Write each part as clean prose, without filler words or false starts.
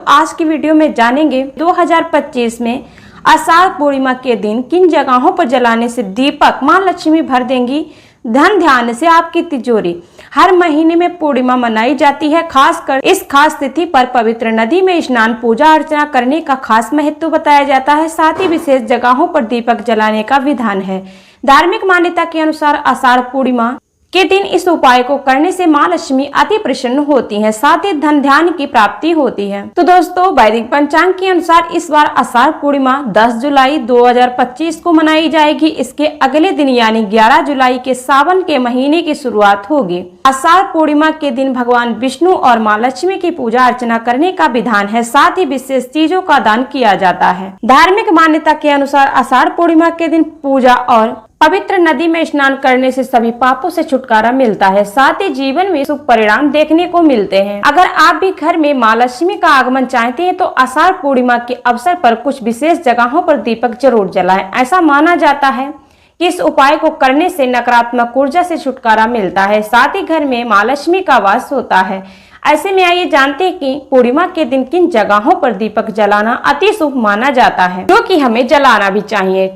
आज की वीडियो में जानेंगे 2025 में आषाढ़ पूर्णिमा के दिन किन जगहों पर जलाने से दीपक मां लक्ष्मी भर देंगी धन धान्य से आपकी तिजोरी। हर महीने में पूर्णिमा मनाई जाती है। खासकर इस खास तिथि पर पवित्र नदी में स्नान पूजा अर्चना करने का खास महत्व बताया जाता है। साथ ही विशेष जगहों पर दीपक जलाने का विधान है। धार्मिक मान्यता के अनुसार आषाढ़ पूर्णिमा के दिन इस उपाय को करने से मां लक्ष्मी अति प्रसन्न होती हैं, साथ ही धन धान्य की प्राप्ति होती है। तो दोस्तों, वैदिक पंचांग के अनुसार इस बार आषाढ़ पूर्णिमा 10 जुलाई 2025 को मनाई जाएगी। इसके अगले दिन यानी 11 जुलाई के सावन के महीने की शुरुआत होगी। आषाढ़ पूर्णिमा के दिन भगवान विष्णु और मां लक्ष्मी की पूजा अर्चना करने का विधान है। साथ ही विशेष चीजों का दान किया जाता है। धार्मिक मान्यता के अनुसार आषाढ़ पूर्णिमा के दिन पूजा और पवित्र नदी में स्नान करने से सभी पापों से छुटकारा मिलता है। साथ ही जीवन में शुभ परिणाम देखने को मिलते हैं। अगर आप भी घर में मां लक्ष्मी का आगमन चाहते हैं तो आषाढ़ पूर्णिमा के अवसर पर कुछ विशेष जगहों पर दीपक जरूर जलाएं। ऐसा माना जाता है कि इस उपाय को करने से नकारात्मक ऊर्जा से छुटकारा मिलता है। साथ ही घर में मां लक्ष्मी का वास होता है। ऐसे में आइए जानते हैं कि पूर्णिमा के दिन किन जगहों पर दीपक जलाना अति शुभ माना जाता है, जो कि हमें जलाना भी चाहिए।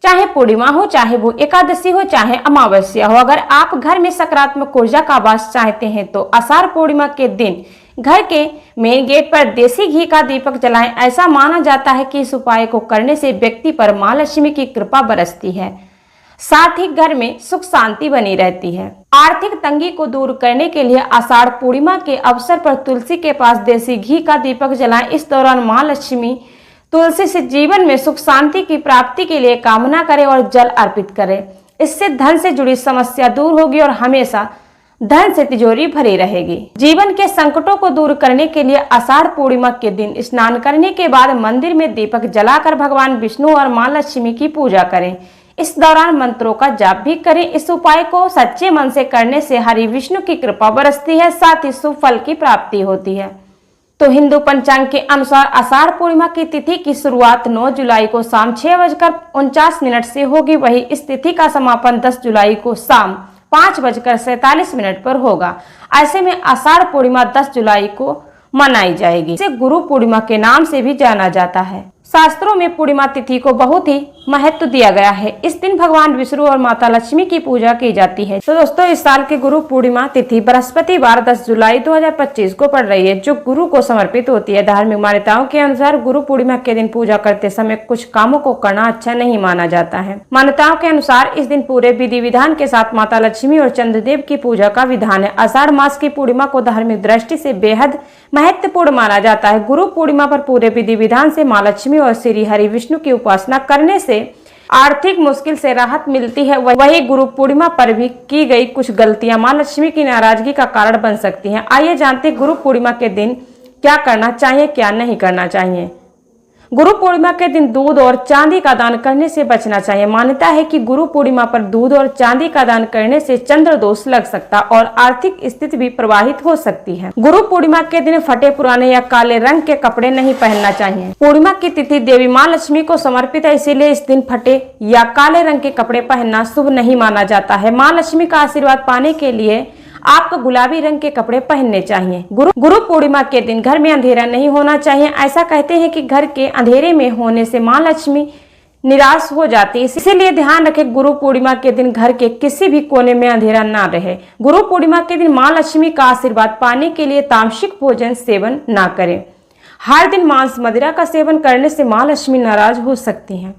चाहे पूर्णिमा हो, चाहे वो एकादशी हो, चाहे अमावस्या हो। अगर आप घर में सकारात्मक ऊर्जा का वास चाहते हैं तो आषाढ़ पूर्णिमा के दिन घर के मेन गेट पर देसी घी का दीपक जलाएं। ऐसा माना जाता है कि इस उपाय को करने से व्यक्ति पर मां लक्ष्मी की कृपा बरसती है। साथ ही घर में सुख शांति बनी रहती है। आर्थिक तंगी को दूर करने के लिए आषाढ़ पूर्णिमा के अवसर पर तुलसी के पास देसी घी का दीपक जलाएं। इस दौरान मां लक्ष्मी तुलसी से जीवन में सुख शांति की प्राप्ति के लिए कामना करें और जल अर्पित करें। इससे धन से जुड़ी समस्या दूर होगी और हमेशा धन से तिजोरी भरी रहेगी। जीवन के संकटों को दूर करने के लिए आषाढ़ पूर्णिमा के दिन स्नान करने के बाद मंदिर में दीपक जलाकर भगवान विष्णु और मां लक्ष्मी की पूजा करें। इस दौरान मंत्रों का जाप भी करें। इस उपाय को सच्चे मन से करने से हरि विष्णु की कृपा बरसती है, साथ ही शुभ फल की प्राप्ति होती है। तो हिंदू पंचांग के अनुसार आषाढ़ पूर्णिमा की तिथि की शुरुआत 9 जुलाई को शाम 6:49 से होगी। वही इस तिथि का समापन 10 जुलाई को शाम 5:47 पर होगा। ऐसे में आषाढ़ पूर्णिमा 10 जुलाई को मनाई जाएगी। इसे गुरु पूर्णिमा के नाम से भी जाना जाता है। शास्त्रों में पूर्णिमा तिथि को बहुत ही महत्व दिया गया है। इस दिन भगवान विष्णु और माता लक्ष्मी की पूजा की जाती है। तो दोस्तों, इस साल की गुरु पूर्णिमा तिथि बृहस्पतिवार 10 जुलाई 2025 को पड़ रही है, जो गुरु को समर्पित होती है। धार्मिक मान्यताओं के अनुसार गुरु पूर्णिमा के दिन पूजा करते समय कुछ कामों को करना अच्छा नहीं माना जाता है। मान्यताओं के अनुसार इस दिन पूरे विधि विधान के साथ माता लक्ष्मी और चंद्रदेव की पूजा का विधान है। आषाढ़ मास की पूर्णिमा को धार्मिक दृष्टि से बेहद महत्वपूर्ण माना जाता है। गुरु पूर्णिमा पर पूरे विधि विधान से मां लक्ष्मी और श्री हरि विष्णु की उपासना करने से आर्थिक मुश्किल से राहत मिलती है। वही गुरु पूर्णिमा पर भी की गई कुछ गलतियां मां लक्ष्मी की नाराजगी का कारण बन सकती हैं। आइए जानते हैं गुरु पूर्णिमा के दिन क्या करना चाहिए, क्या नहीं करना चाहिए। गुरु पूर्णिमा के दिन दूध और चांदी का दान करने से बचना चाहिए। मान्यता है कि गुरु पूर्णिमा पर दूध और चांदी का दान करने से चंद्र दोष लग सकता और आर्थिक स्थिति भी प्रभावित हो सकती है। गुरु पूर्णिमा के दिन फटे पुराने या काले रंग के कपड़े नहीं पहनना चाहिए। पूर्णिमा की तिथि देवी मां लक्ष्मी को समर्पित है, इसीलिए इस दिन फटे या काले रंग के कपड़े पहनना शुभ नहीं माना जाता है। मां लक्ष्मी का आशीर्वाद पाने के लिए आपको गुलाबी रंग के कपड़े पहनने चाहिए। गुरु पूर्णिमा के दिन घर में अंधेरा नहीं होना चाहिए। ऐसा कहते हैं कि घर के अंधेरे में होने से मां लक्ष्मी निराश हो जाती है, इसीलिए ध्यान रखें गुरु पूर्णिमा के दिन घर के किसी भी कोने में अंधेरा ना रहे। गुरु पूर्णिमा के दिन मां लक्ष्मी का आशीर्वाद पाने के लिए तामसिक भोजन सेवन ना करें। हर दिन मांस मदिरा का सेवन करने से मां लक्ष्मी नाराज हो सकती हैं।